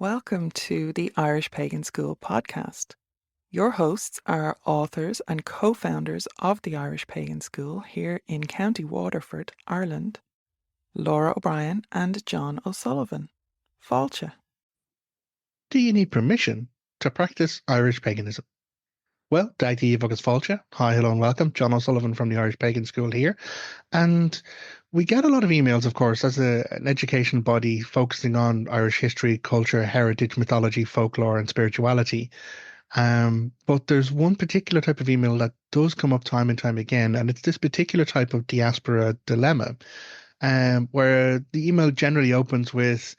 Welcome to the Irish Pagan School podcast. Your hosts are authors and co-founders of the Irish Pagan School here in County Waterford, Ireland, Laura O'Brien and Jon O'Sullivan. Fáilte. Do you need permission to practice Irish paganism? Well, Daithí agus Fáilte. Hi, hello, and welcome. Jon O'Sullivan from the Irish Pagan School here. And we get a lot of emails, of course, as an education body focusing on Irish history, culture, heritage, mythology, folklore, and spirituality. But there's one particular type of email that does come up time and time again, and it's this particular type of diaspora dilemma, where the email generally opens with,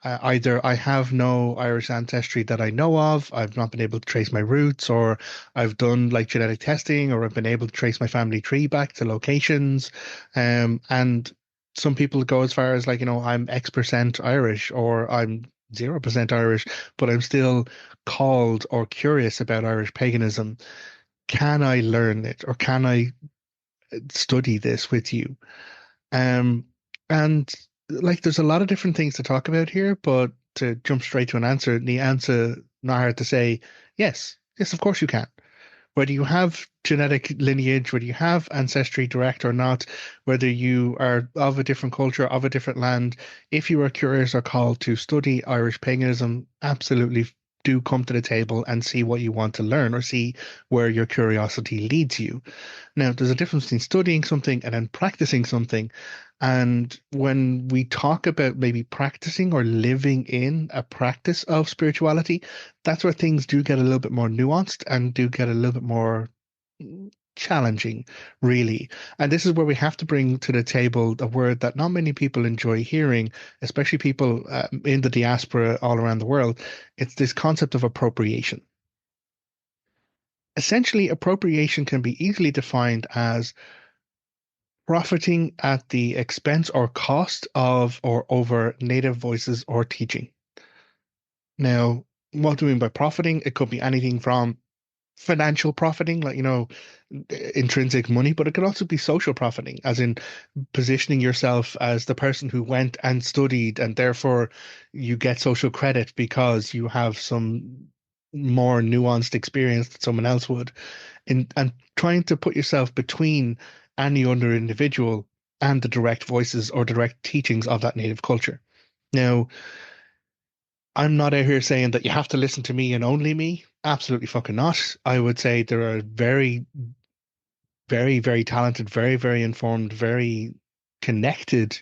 either I have no Irish ancestry that I know of, I've not been able to trace my roots, or I've done like genetic testing, or I've been able to trace my family tree back to locations. And some people go as far as like, I'm X% Irish, or I'm 0% Irish, but I'm still called or curious about Irish paganism. Can I learn it, or can I study this with you? And like, there's a lot of different things to talk about here, but to jump straight to an answer, the answer not hard to say, yes, of course you can. Whether you have genetic lineage, whether you have ancestry direct or not, whether you are of a different culture, of a different land, if you are curious or called to study Irish paganism, absolutely do come to the table and see what you want to learn, or see where your curiosity leads you. Now, there's a difference between studying something and then practicing something. And when we talk about maybe practicing or living in a practice of spirituality, that's where things do get a little bit more nuanced and do get a little bit more challenging, really. And this is where we have to bring to the table a word that not many people enjoy hearing, especially people in the diaspora all around the world. It's this concept of appropriation. Essentially, appropriation can be easily defined as profiting at the expense or cost of or over native voices or teaching. Now, what do we mean by profiting? It could be anything from financial profiting, like, intrinsic money, but it could also be social profiting, as in positioning yourself as the person who went and studied, and therefore you get social credit because you have some more nuanced experience that someone else would, and trying to put yourself between any other individual and the direct voices or direct teachings of that native culture. Now, I'm not out here saying that you have to listen to me and only me. Absolutely fucking not. I would say there are very, very, very talented, very, very informed, very connected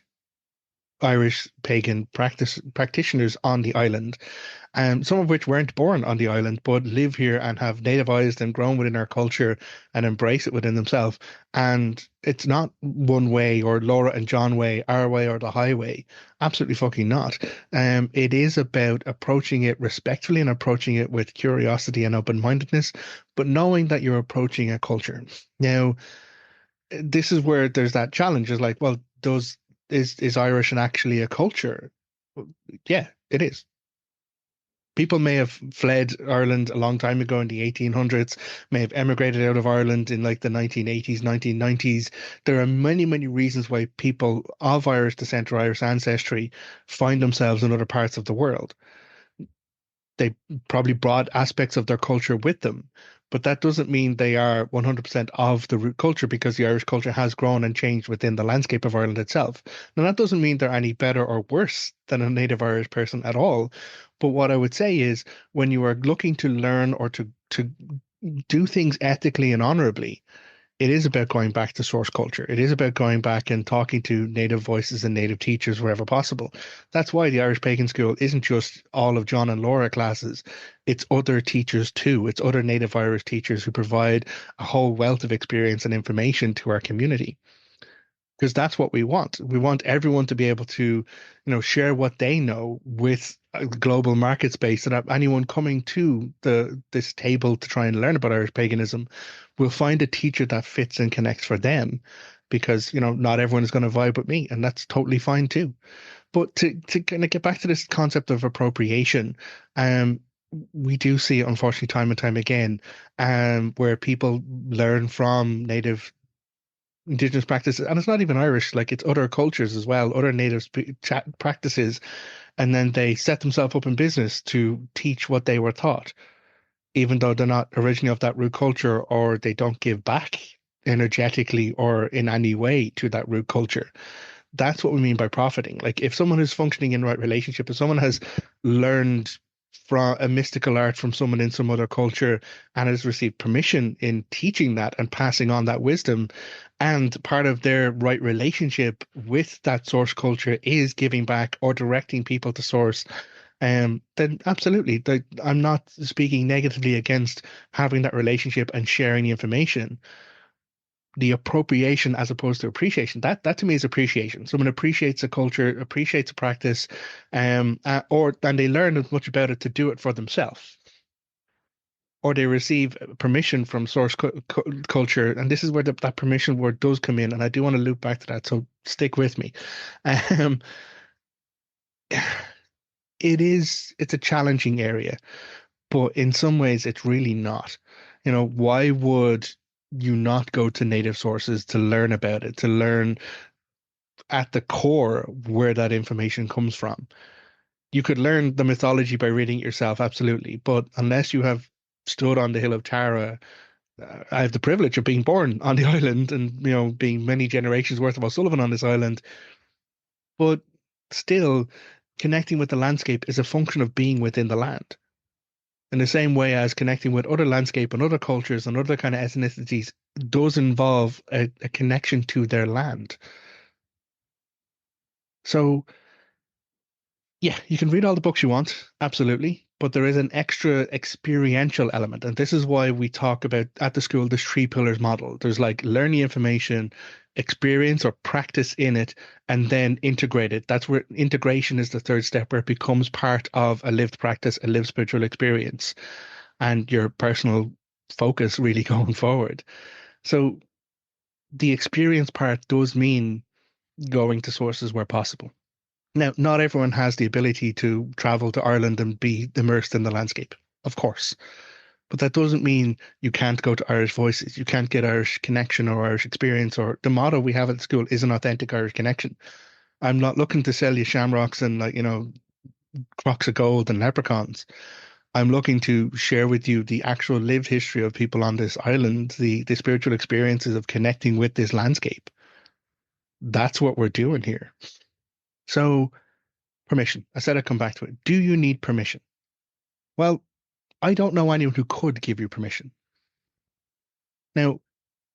Irish pagan practitioners on the island, some of which weren't born on the island but live here and have nativized and grown within our culture and embrace it within themselves. And it's not one way, or Laura and John way, our way, or the highway. Absolutely fucking not. It is about approaching it respectfully and approaching it with curiosity and open-mindedness, but knowing that you're approaching a culture. Now, this is where there's that challenge, is like, well, is Irish and actually a culture? Yeah, it is. People may have fled Ireland a long time ago in the 1800s, may have emigrated out of Ireland in like the 1980s, 1990s. There are many, many reasons why people of Irish descent or Irish ancestry find themselves in other parts of the world. They probably brought aspects of their culture with them, but that doesn't mean they are 100% of the root culture, because the Irish culture has grown and changed within the landscape of Ireland itself. Now, that doesn't mean they're any better or worse than a native Irish person at all. But what I would say is, when you are looking to learn or to do things ethically and honorably, it is about going back to source culture. It is about going back and talking to native voices and native teachers wherever possible. That's why the Irish Pagan School isn't just all of John and Laura classes. It's other teachers too. It's other native Irish teachers who provide a whole wealth of experience and information to our community. Because that's what we want. We want everyone to be able to, share what they know with a global market space, so that anyone coming to this table to try and learn about Irish paganism will find a teacher that fits and connects for them. Because, not everyone is going to vibe with me, and that's totally fine too. But to kind of get back to this concept of appropriation, we do see it, unfortunately, time and time again, where people learn from native indigenous practices, and it's not even Irish, like, it's other cultures as well, other native practices, and then they set themselves up in business to teach what they were taught, even though they're not originally of that root culture or they don't give back energetically or in any way to that root culture. That's what we mean by profiting. Like if someone is functioning in the right relationship, if someone has learned from a mystical art from someone in some other culture and has received permission in teaching that and passing on that wisdom, and part of their right relationship with that source culture is giving back or directing people to source, then absolutely, I'm not speaking negatively against having that relationship and sharing the information. The appropriation as opposed to appreciation. That to me is appreciation. Someone appreciates a culture, appreciates a practice, or and they learn as much about it to do it for themselves, or they receive permission from source culture. And this is where that permission word does come in. And I do want to loop back to that, so stick with me. Um, it's a challenging area, but in some ways it's really not. Why would you not go to native sources to learn about it, to learn at the core where that information comes from? You could learn the mythology by reading it yourself, absolutely, but unless you have stood on the hill of Tara, I have the privilege of being born on the island and being many generations worth of O'Sullivan on this island, but still connecting with the landscape is a function of being within the land. In the same way as connecting with other landscape and other cultures and other kind of ethnicities does involve a connection to their land. So yeah, you can read all the books you want, absolutely, but there is an extra experiential element, and this is why we talk about at the school this three pillars model. There's like learn the information, experience or practice in it, and then integrate it. That's where integration is the third step, where it becomes part of a lived practice, a lived spiritual experience, and your personal focus really going forward. So the experience part does mean going to sources where possible. Now, not everyone has the ability to travel to Ireland and be immersed in the landscape, of course. But that doesn't mean you can't go to Irish Voices. You can't get Irish connection or Irish experience, or the motto we have at the school is an authentic Irish connection. I'm not looking to sell you shamrocks and crocks of gold and leprechauns. I'm looking to share with you the actual lived history of people on this island, the spiritual experiences of connecting with this landscape. That's what we're doing here. So, permission. I said I'd come back to it. Do you need permission? Well, I don't know anyone who could give you permission. Now,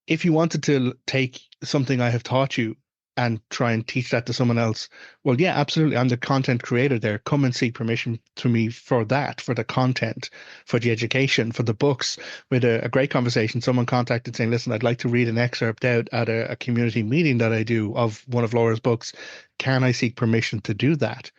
if you wanted to take something I have taught you and try and teach that to someone else, well, yeah, absolutely. I'm the content creator there. Come and seek permission to me for that, for the content, for the education, for the books. With a great conversation, someone contacted saying, listen, I'd like to read an excerpt out at a community meeting that I do of one of Laura's books. Can I seek permission to do that?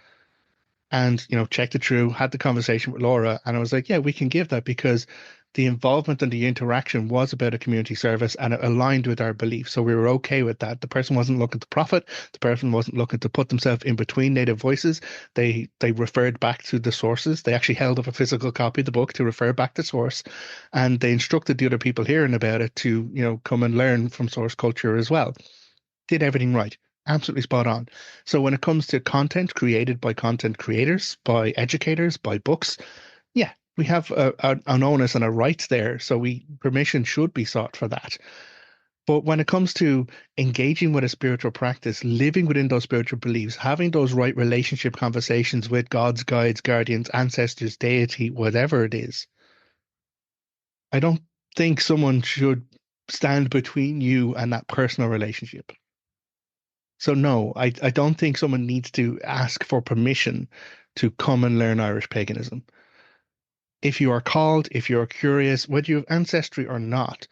And checked it through, had the conversation with Laura, and I was like, yeah, we can give that, because the involvement and the interaction was about a community service and it aligned with our beliefs, so we were okay with that. The person wasn't looking to profit, the person wasn't looking to put themselves in between native voices. They referred back to the sources. They actually held up a physical copy of the book to refer back to source, and they instructed the other people hearing about it to come and learn from source culture as well. Did everything right. Absolutely spot on. So when it comes to content created by content creators, by educators, by books, yeah, we have an onus and a right there. So permission should be sought for that. But when it comes to engaging with a spiritual practice, living within those spiritual beliefs, having those right relationship conversations with gods, guides, guardians, ancestors, deity, whatever it is, I don't think someone should stand between you and that personal relationship. So no, I don't think someone needs to ask for permission to come and learn Irish paganism. If you are called, if you're curious, whether you have ancestry or not,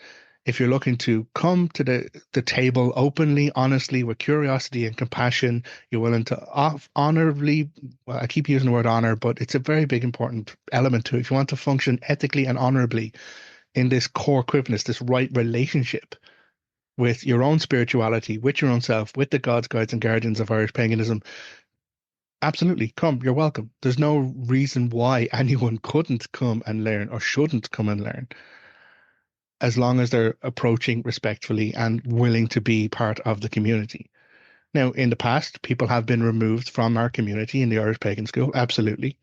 if you're looking to come to the table openly, honestly, with curiosity and compassion, you're willing to honorably, well, I keep using the word honor, but it's a very big important element to it. If you want to function ethically and honorably in this core coimhneas, this right relationship with your own spirituality, with your own self, with the gods, guides, and guardians of Irish paganism, absolutely come. You're welcome. There's no reason why anyone couldn't come and learn or shouldn't come and learn, as long as they're approaching respectfully and willing to be part of the community. Now, in the past, people have been removed from our community in the Irish Pagan School, absolutely.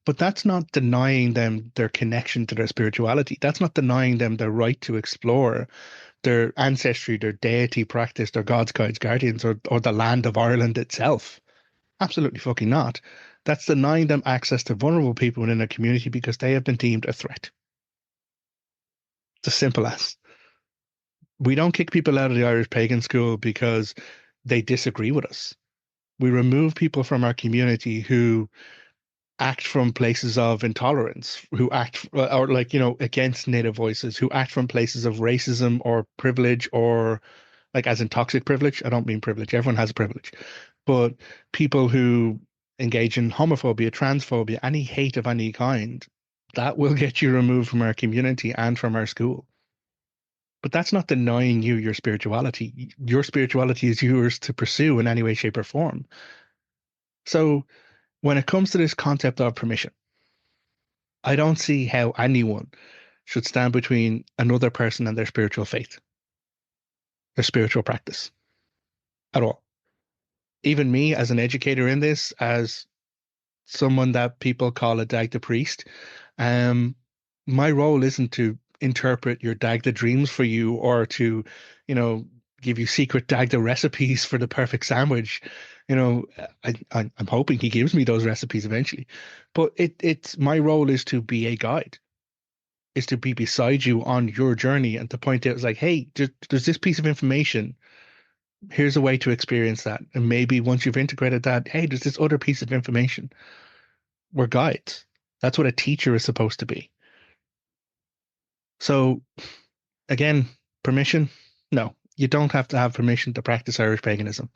But that's not denying them their connection to their spirituality. That's not denying them their right to explore their ancestry, their deity practice, their gods, guides, guardians, or the land of Ireland itself. Absolutely fucking not. That's denying them access to vulnerable people within their community because they have been deemed a threat. It's as simple as. We don't kick people out of the Irish Pagan School because they disagree with us. We remove people from our community who act from places of intolerance, who act or like, against native voices, who act from places of racism or privilege or like as in toxic privilege. I don't mean privilege. Everyone has a privilege. But people who engage in homophobia, transphobia, any hate of any kind, that will get you removed from our community and from our school. But that's not denying you your spirituality. Your spirituality is yours to pursue in any way, shape, or form. So when it comes to this concept of permission, I don't see how anyone should stand between another person and their spiritual faith, their spiritual practice at all. Even me, as an educator in this, as someone that people call a Dagda priest, um, my role isn't to interpret your Dagda dreams for you or to, you know, give you secret Dagda recipes for the perfect sandwich. You know, I'm hoping he gives me those recipes eventually, but it's my role is to be a guide, is to be beside you on your journey and to point out, it's like, hey, there's this piece of information. Here's a way to experience that. And maybe once you've integrated that, hey, there's this other piece of information. We're guides. That's what a teacher is supposed to be. So again, permission? No, you don't have to have permission to practice Irish paganism.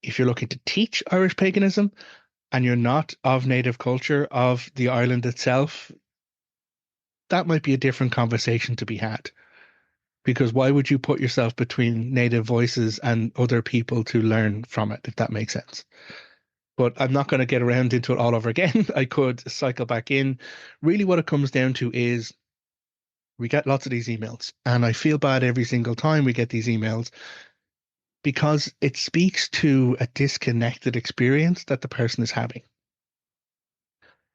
If you're looking to teach Irish paganism and you're not of native culture of the island itself, that might be a different conversation to be had. Because why would you put yourself between native voices and other people to learn from it, if that makes sense? But I'm not going to get around into it all over again. I could cycle back in. Really, what it comes down to is we get lots of these emails, and I feel bad every single time we get these emails because it speaks to a disconnected experience that the person is having.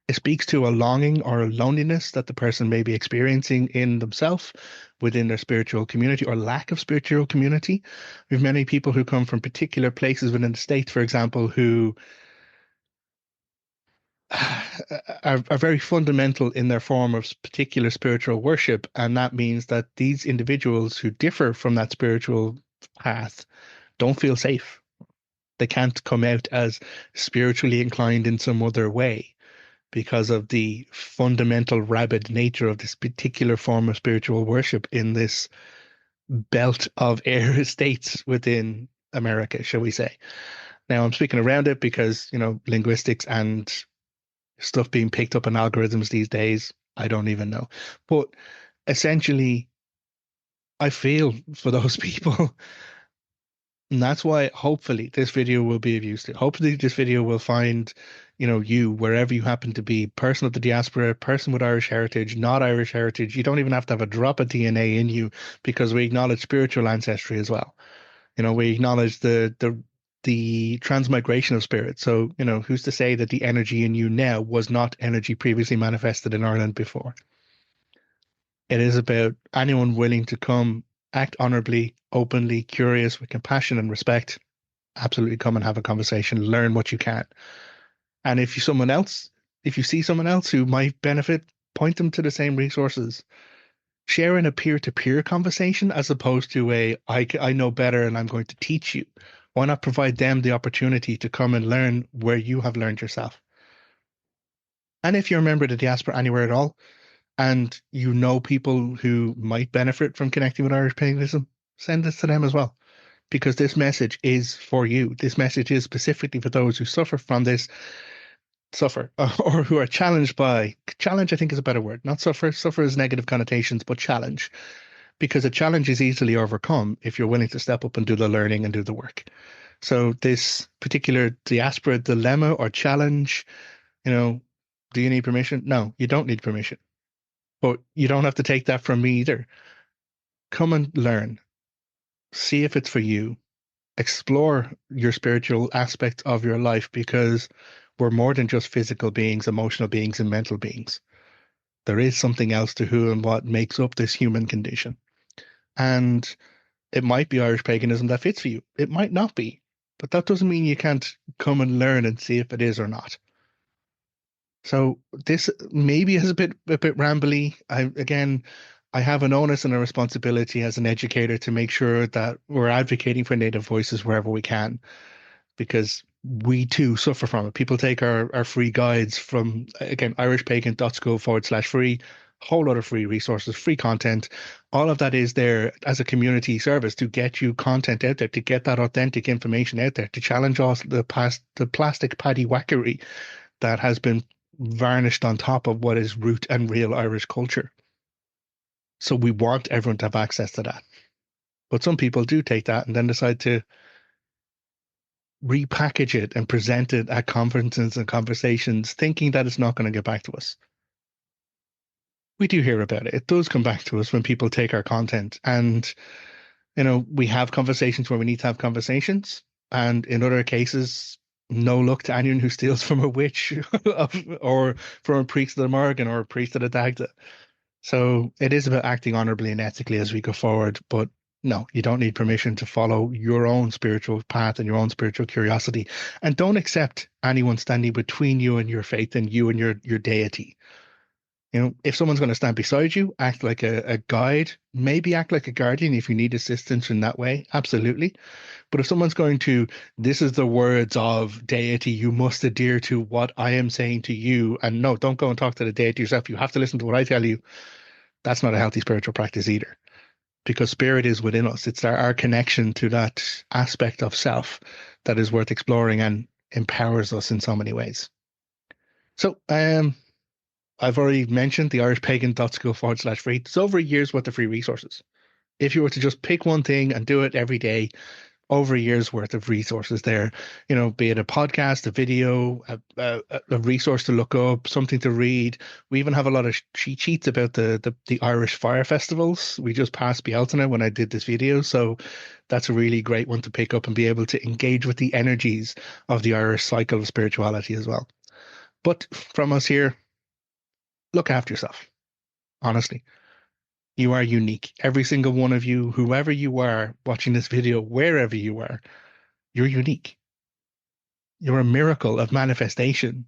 It speaks to a longing or a loneliness that the person may be experiencing in themselves, within their spiritual community, or lack of spiritual community. We have many people who come from particular places within the States, for example, who are very fundamental in their form of particular spiritual worship. And that means that these individuals who differ from that spiritual path don't feel safe. They can't come out as spiritually inclined in some other way because of the fundamental rabid nature of this particular form of spiritual worship in this belt of air states within America, shall we say. Now, I'm speaking around it because, linguistics and stuff being picked up in algorithms these days, I don't even know. But essentially, I feel for those people. And that's why hopefully this video will be of use to. Hopefully this video will find, you wherever you happen to be, person of the diaspora, person with Irish heritage, not Irish heritage. You don't even have to have a drop of DNA in you because we acknowledge spiritual ancestry as well. We acknowledge the transmigration of spirit. So, who's to say that the energy in you now was not energy previously manifested in Ireland before? It is about anyone willing to come, act honorably, openly, curious, with compassion and respect. Absolutely come and have a conversation, learn what you can. And if you see someone else who might benefit, point them to the same resources. Share in a peer-to-peer conversation as opposed to I know better and I'm going to teach you. Why not provide them the opportunity to come and learn where you have learned yourself? And if you're a member of the diaspora anywhere at all, and you know people who might benefit from connecting with Irish paganism, send this to them as well. Because this message is for you. This message is specifically for those who suffer from this, or who are challenged by, challenge I think is a better word, not suffer. Suffer is negative connotations, but challenge. Because a challenge is easily overcome if you're willing to step up and do the learning and do the work. So this particular diaspora dilemma or challenge, do you need permission? No, you don't need permission. But you don't have to take that from me either. Come and learn. See if it's for you. explore your spiritual aspect of your life, because we're more than just physical beings, emotional beings, and mental beings. There is something else to who and what makes up this human condition. And it might be Irish paganism that fits for you. It might not be, but that doesn't mean you can't come and learn and see if it is or not. So this maybe is a bit rambly. I have an onus and a responsibility as an educator to make sure that we're advocating for Native voices wherever we can, because we too suffer from it. People take our free guides from, again, irishpagan.school/free, whole lot of free resources, free content. All of that is there as a community service to get you content out there, to get that authentic information out there, to challenge all the plastic paddy whackery that has been varnished on top of what is root and real Irish culture. So we want everyone to have access to that. But some people do take that and then decide to repackage it and present it at conferences and conversations, thinking that it's not going to get back to us. We do hear about it. It does come back to us when people take our content. And, we have conversations where we need to have conversations. And in other cases, no luck to anyone who steals from a witch or from a priest of the Morgan or a priest of the Dagda. So it is about acting honorably and ethically as we go forward. But no, you don't need permission to follow your own spiritual path and your own spiritual curiosity. And don't accept anyone standing between you and your faith and you and your deity. If someone's going to stand beside you, act like a guide, maybe act like a guardian if you need assistance in that way. Absolutely. But if someone's going to, this is the words of deity, you must adhere to what I am saying to you. And no, don't go and talk to the deity yourself. You have to listen to what I tell you. That's not a healthy spiritual practice either, because spirit is within us. It's our connection to that aspect of self that is worth exploring and empowers us in so many ways. So, I've already mentioned the irishpagan.school/free. It's over a year's worth of free resources. If you were to just pick one thing and do it every day, over a year's worth of resources there, be it a podcast, a video, a resource to look up, something to read. We even have a lot of cheat sheets about the Irish fire festivals. We just passed Bealtaine when I did this video. So that's a really great one to pick up and be able to engage with the energies of the Irish cycle of spirituality as well. But from us here, look after yourself. Honestly, you are unique. Every single one of you, whoever you are watching this video, wherever you are, you're unique. You're a miracle of manifestation.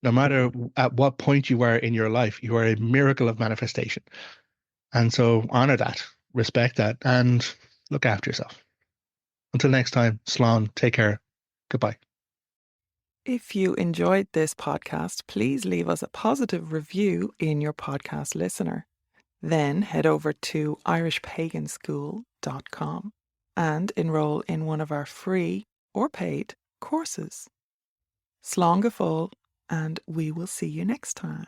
No matter at what point you are in your life, you are a miracle of manifestation. And so honor that, respect that, and look after yourself. Until next time, Slán, take care. Goodbye. If you enjoyed this podcast, please leave us a positive review in your podcast listener. Then head over to irishpaganschool.com and enroll in one of our free or paid courses. Slán go fóill, and we will see you next time.